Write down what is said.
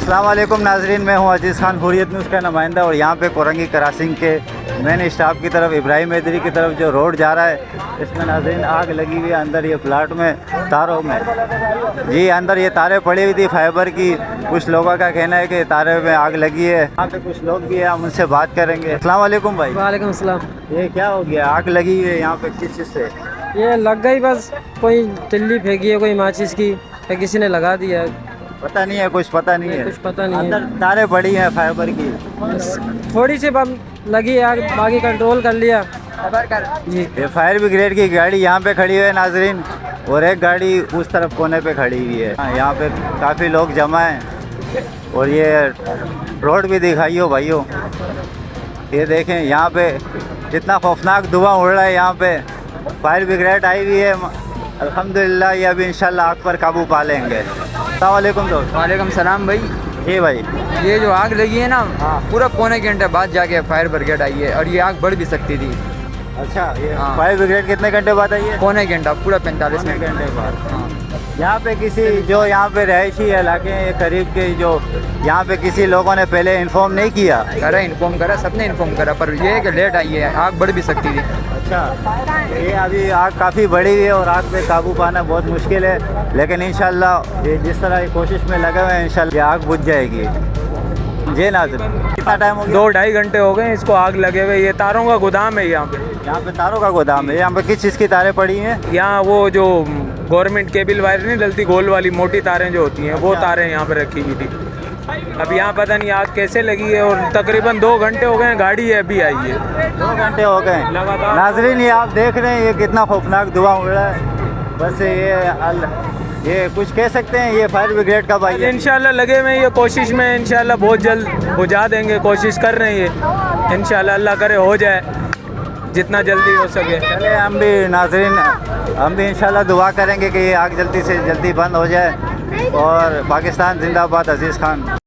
अस्सलाम वालेकुम नाजरीन, मैं हूं अजीज़ खान, हुर्रियत न्यूज़ का नुमाइंदा। और यहाँ पे कोरंगी क्रॉसिंग के मेन स्टॉप की तरफ इब्राहिम हैदरी की तरफ जो रोड जा रहा है, इसमें नाजरीन आग लगी हुई है अंदर ये प्लाट में, तारों में। जी अंदर ये तारें पड़ी हुई थी फाइबर की। कुछ लोगों का कहना है कि तारे में आग लगी है। यहाँ पे कुछ लोग भी हैं, हम उनसे बात करेंगे। अस्सलाम वालेकुम भाई। वालेकुम सलाम। ये क्या हो गया, आग लगी हुई है यहाँ पे, किस चीज़ से? ये लग गई, बस कोई तिल्ली फेंकी है कोई माचिस की, या किसी ने लगा दिया है। पता नहीं है, कुछ पता नहीं है, कुछ पता नहीं है। अंदर तारें पड़ी हैं फाइबर की। बस थोड़ी सी बम लगी आग, बाकी कंट्रोल कर लिया जी। ये फायर ब्रिगेड की गाड़ी यहाँ पे खड़ी हुई है नाजरीन, और एक गाड़ी उस तरफ कोने पे खड़ी हुई है। यहाँ पे काफ़ी लोग जमा हैं, और ये रोड भी दिखाइयो भाइयों। ये देखें यहाँ पे कितना खौफनाक धुआं उड़ रहा है। यहाँ पे फायर ब्रिगेड आई हुई है, अल्हम्दुलिल्लाह ये अभी इंशाल्लाह आग पर काबू पा लेंगे। अस्सलाम वालेकुम दोस्त। वालेकुम सलाम भाई। जी भाई, ये जो आग लगी है ना, हाँ। पूरा पौने घंटे बाद जाके फायर ब्रिगेड आई है, और ये आग बढ़ भी सकती थी। अच्छा, ये हाँ। फायर ब्रिगेड कितने घंटे बाद आई है? पौने घंटा, पूरा 45 पौने मिनट। घंटे बाद। हाँ। यहाँ पे किसी जो यहाँ पे रहायशी इलाके हैं करीब के, जो यहाँ पे किसी लोगों ने पहले इन्फॉर्म नहीं किया? करा, इन्फॉर्म करा, सबने इन्फॉर्म करा, पर ये है कि लेट आई है, आग बढ़ भी सकती थी। अच्छा, ये अभी आग काफ़ी बड़ी हुई है और आग पे काबू पाना बहुत मुश्किल है, लेकिन इंशाल्लाह ये जिस तरह की कोशिश में लगे हुए हैं, इंशाल्लाह ये आग बुझ जाएगी। जी नाज़रीन, कितना टाइम हो गया? 2-2.5 घंटे हो गए इसको आग लगे हुए। ये तारों का गोदाम है यहाँ पे। यहाँ पे तारों का गोदाम है। यहाँ पे किस चीज़ की तारें पड़ी हैं? यहाँ वो जो गवर्नमेंट केबल वायर नहीं डलती, गोल वाली मोटी तारें जो होती हैं, वो तारें यहाँ पे रखी हुई थी। अब यहाँ पता नहीं आग कैसे लगी है, और तकरीबन 2 घंटे हो गए हैं, गाड़ी अभी आई है। 2 घंटे हो गए लगातार। नाजरीन, ये आप देख रहे हैं ये कितना खौफनाक धुआं उड़ रहा है। बस ये कुछ कह सकते हैं, ये फायर ब्रिगेड कब आई है? इंशाल्लाह लगे हुए हैं ये कोशिश में, इंशाल्लाह बहुत जल्द बुझा देंगे, कोशिश कर रहे हैं ये। इंशाल्लाह अल्लाह करे हो जाए जितना जल्दी हो सके। चले हम भी नाजरीन, हम भी इंशाल्लाह दुआ करेंगे कि ये आग जल्दी से जल्दी बंद हो जाए। और पाकिस्तान जिंदाबाद, अजीज़ खान।